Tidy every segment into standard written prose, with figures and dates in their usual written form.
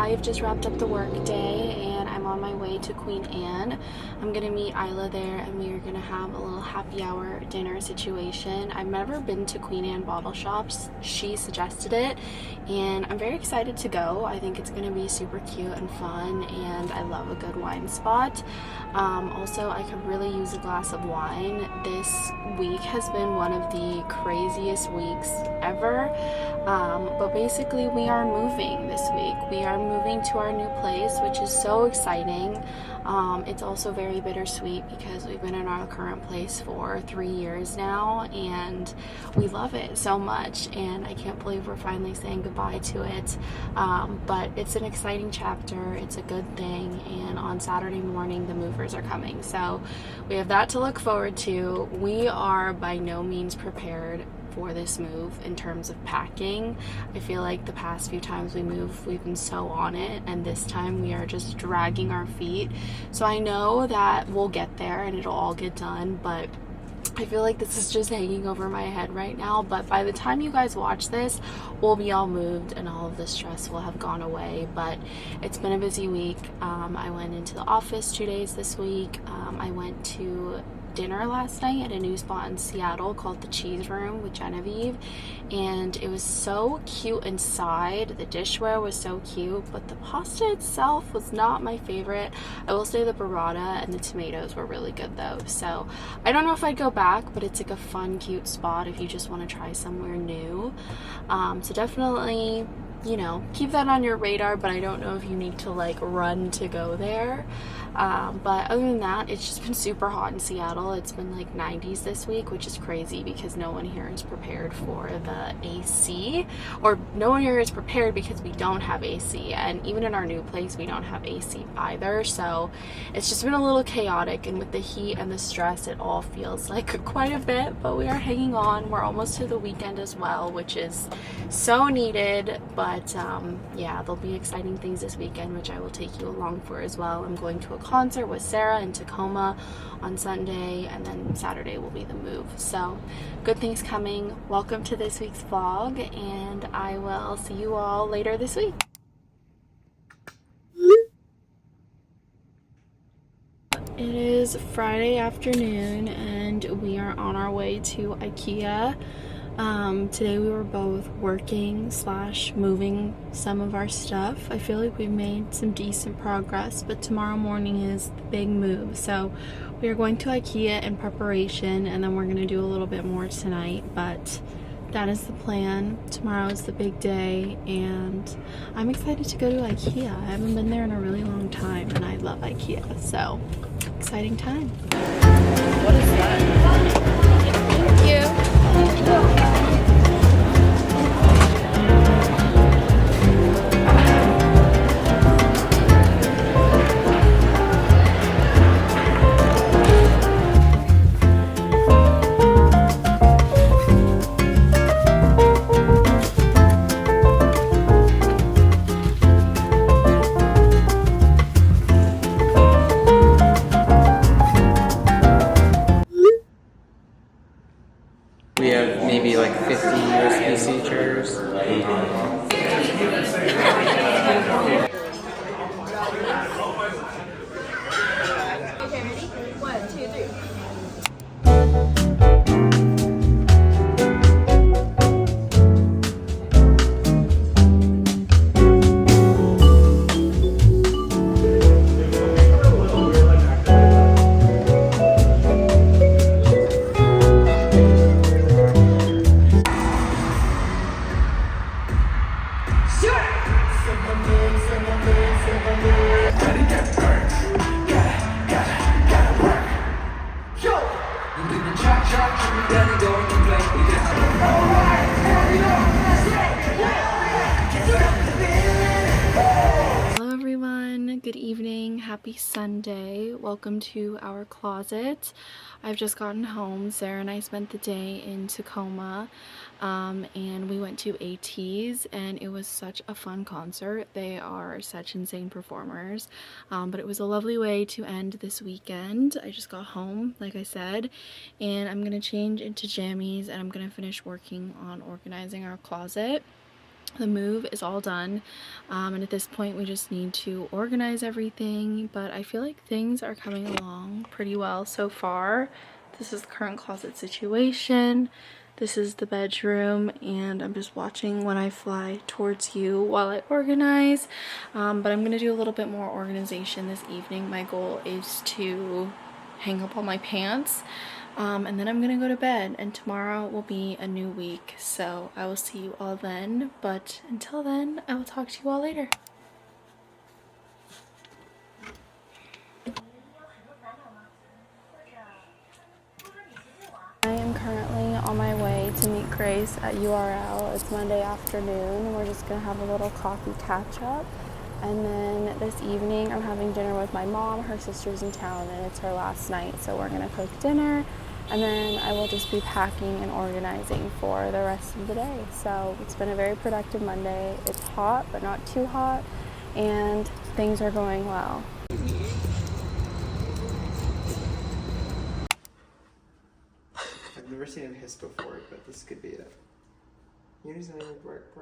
I've just wrapped up the work day and I'm on my way to Queen Anne. I'm gonna meet Isla there and we are gonna have a little happy hour dinner situation. I've never been to Queen Anne bottle shops. She suggested it and I'm very excited to go. I think it's gonna be super cute and fun and I love a good wine spot. Also, I could really use a glass of wine. This week has been one of the craziest weeks ever. But basically we are moving this week. We are moving to our new place, which is so exciting. It's also very bittersweet because we've been in our current place for 3 years now and we love it so much and I can't believe we're finally saying goodbye to it. But it's an exciting chapter, it's a good thing, and on Saturday morning the movers are coming. So we have that to look forward to. We are by no means prepared for this move in terms of packing. I feel like the past few times we move, we've been so on it, and this time we are just dragging our feet. So I know that we'll get there and it'll all get done, but I feel like this is just hanging over my head right now. But by the time you guys watch this, we'll be all moved and all of the stress will have gone away. But it's been a busy week. I went into the office 2 days this week. I went to dinner last night at a new spot in Seattle called the Cheese Room with Genevieve, and it was so cute inside. The dishware was so cute, but the pasta itself was not my favorite. I will say the burrata and the tomatoes were really good though, so I don't know if I'd go back, but it's like a fun, cute spot if you just want to try somewhere new. So definitely, you know, keep that on your radar, but I don't know if you need to like run to go there. But other than that, it's just been super hot in Seattle. It's been like 90s this week, which is crazy because no one here is prepared for the AC, or no one here is prepared because we don't have AC, and even in our new place we don't have AC either. So it's just been a little chaotic, and with the heat and the stress it all feels like quite a bit, but we are hanging on. We're almost to the weekend as well, which is so needed. But yeah, there'll be exciting things this weekend which I will take you along for as well. I'm going to a concert with Sarah in Tacoma on Sunday, and then Saturday will be the move. So good things coming. Welcome to this week's vlog, and I will see you all later this week. It is Friday afternoon and we are on our way to IKEA. Today we were both working / moving some of our stuff. I feel like we've made some decent progress, but tomorrow morning is the big move. So we are going to IKEA in preparation, and then we're going to do a little bit more tonight, but that is the plan. Tomorrow is the big day and I'm excited to go to IKEA. I haven't been there in a really long time and I love IKEA, so exciting time. What is that? Thank you. We have maybe like 50 USB-C chairs. Okay, ready? 1, 2, 3. Hello everyone, good evening, happy Sunday. Welcome to our closet. I've just gotten home. Sarah and I spent the day in Tacoma, and we went to ATEEZ, and it was such a fun concert. They are such insane performers, but it was a lovely way to end this weekend. I just got home, like I said, and I'm gonna change into jammies and I'm gonna finish working on organizing our closet. The move is all done, and at this point we just need to organize everything, but I feel like things are coming along pretty well so far. This is the current closet situation. This is the bedroom, and I'm just watching when I fly towards you while I organize. But I'm gonna do a little bit more organization this evening. My goal is to hang up all my pants, and then I'm gonna go to bed, and tomorrow will be a new week, so I will see you all then. But until then, I will talk to you all later. I am currently on my way to meet Grace at URL. It's Monday afternoon, and we're just gonna have a little coffee catch up. And then this evening I'm having dinner with my mom. Her sister's in town and it's her last night, so we're gonna cook dinner, and then I will just be packing and organizing for the rest of the day. So it's been a very productive Monday. It's hot but not too hot, and things are going well. I've never seen him hiss before, but this could be it. Uni's not even working.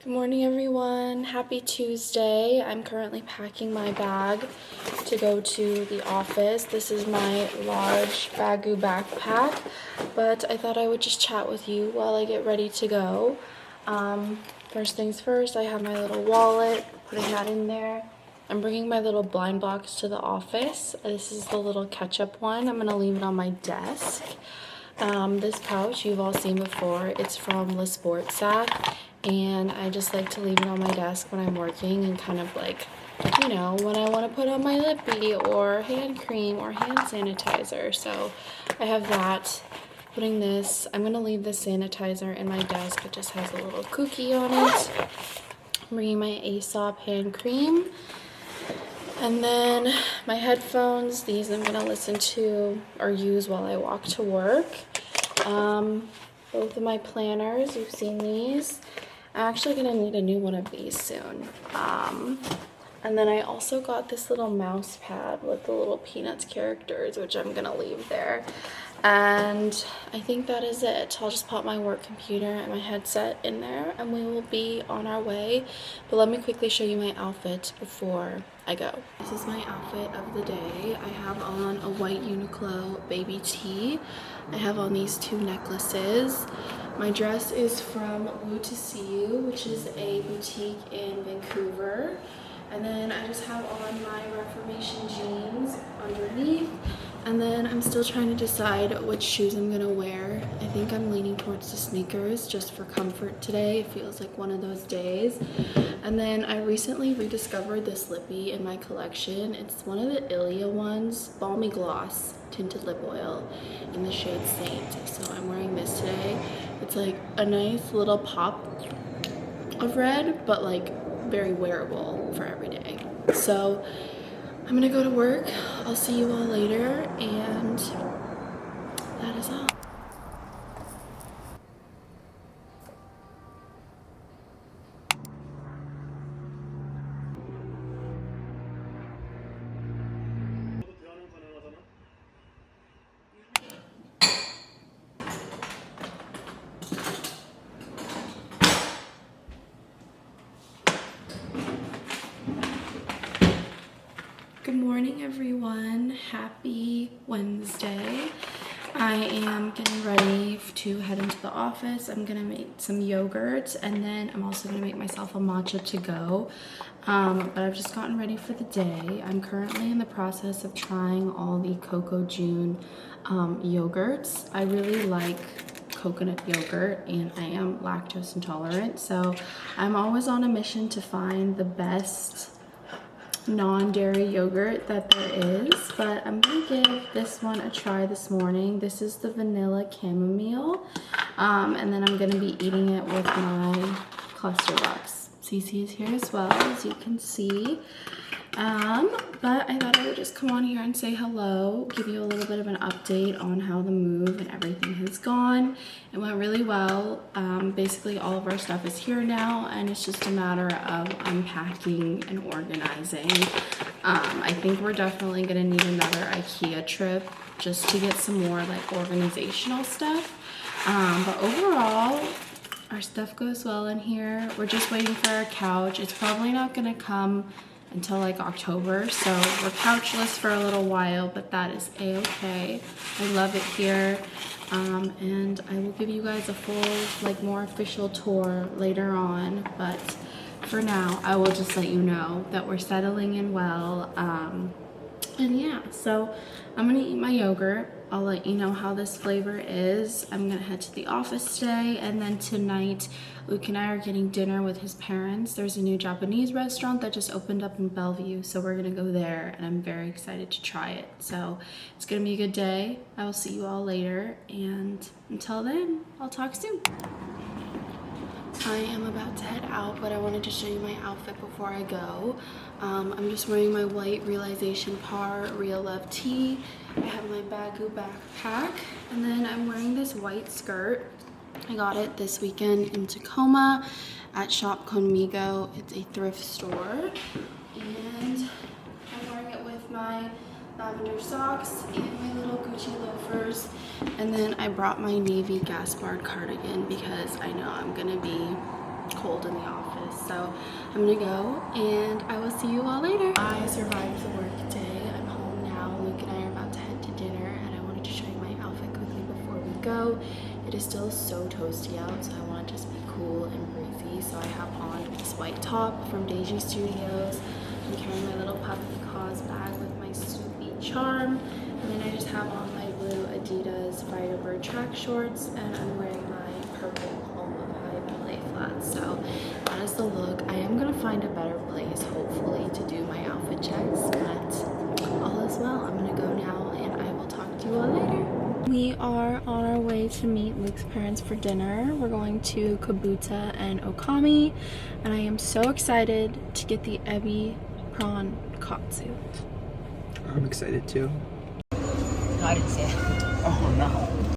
Good morning, everyone. Happy Tuesday. I'm currently packing my bag to go to the office. This is my large Baggu backpack, but I thought I would just chat with you while I get ready to go. First things first, I have my little wallet, putting that in there. I'm bringing my little blind box to the office. This is the little ketchup one. I'm gonna leave it on my desk. This pouch you've all seen before. It's from Le Sport Sac, and I just like to leave it on my desk when I'm working, and kind of like, you know, when I want to put on my lippy or hand cream or hand sanitizer. So I have that. Putting this, I'm gonna leave the sanitizer in my desk. It just has a little cookie on it. I'm bringing my Aesop hand cream, and then my headphones. These I'm gonna listen to or use while I walk to work. Both of my planners, you've seen these. I'm actually gonna need a new one of these soon. And then I also got this little mouse pad with the little Peanuts characters, which I'm gonna leave there. And I think that is it. I'll just pop my work computer and my headset in there, and we will be on our way. But let me quickly show you my outfit before I go. This is my outfit of the day. I have on a white Uniqlo baby tee. I have on these two necklaces. My dress is from Woo to See You, which is a boutique in Vancouver. And then I just have on my Reformation jeans underneath. And then I'm still trying to decide which shoes I'm gonna wear. I think I'm leaning towards the sneakers just for comfort today. It feels like one of those days. And then I recently rediscovered this lippy in my collection. It's one of the IKEA ones, Balmy Gloss tinted lip oil in the shade Saint. So I'm wearing this today. It's like a nice little pop of red, but like very wearable for every day. So I'm gonna go to work. I'll see you all later, and that is all. Good morning, everyone. Happy Wednesday. I am getting ready to head into the office. I'm gonna make some yogurt, and then I'm also gonna make myself a matcha to go. But I've just gotten ready for the day. I'm currently in the process of trying all the Coco June yogurts. I really like coconut yogurt, and I am lactose intolerant, so I'm always on a mission to find the best non-dairy yogurt that there is. But I'm gonna give this one a try this morning. This is the vanilla chamomile, and then I'm gonna be eating it with my cluster box. Cece is here as well, as you can see. But I thought I would just come on here and say hello, give you a little bit of an update on how the move and everything has gone. It went really well. Basically all of our stuff is here now, and it's just a matter of unpacking and organizing. I think we're definitely gonna need another IKEA trip just to get some more like organizational stuff. But overall, our stuff goes well in here. We're just waiting for our couch. It's probably not gonna come until like October, so we're couchless for a little while, but that is a-okay. I love it here, and I will give you guys a full, like, more official tour later on, but for now, I will just let you know that we're settling in well, and yeah, so I'm gonna eat my yogurt. I'll let you know how this flavor is. I'm gonna head to the office today, and then tonight Luke and I are getting dinner with his parents. There's a new Japanese restaurant that just opened up in Bellevue, so we're gonna go there, and I'm very excited to try it. So it's gonna be a good day. I will see you all later, and until then, I'll talk soon. I am about to head out, but I wanted to show you my outfit before I go. I'm just wearing my white Realization Par Real Love tee. I have my Baggu backpack, and then I'm wearing this white skirt. I got it this weekend in Tacoma at Shop Conmigo. It's a thrift store, and I'm wearing it with my lavender socks and my little Gucci loafers, and then I brought my navy gas-barred cardigan because I know I'm gonna be cold in the office. So I'm gonna go, and I will see you all later. I survived the work day. I'm home now. Luke and I are about to head to dinner, and I wanted to show you my outfit quickly before we go. It is still so toasty out, so I want to just be cool and breezy. So I have on this white top from Deji Studios. I'm carrying my little puffy cause bag with my Snoopy charm, and then I just have on my blue Adidas Firebird track shorts, and I'm wearing my purple Home of High ballet flats. So that is the look. I am gonna find a better place, hopefully, to do my outfit checks, but all is well. I'm gonna go now, and I will talk to you all later. We are on our way to meet Luke's parents for dinner. We're going to Kabuta and Okami, and I am so excited to get the ebi prawn katsu. I'm excited too. I didn't say it. Oh no.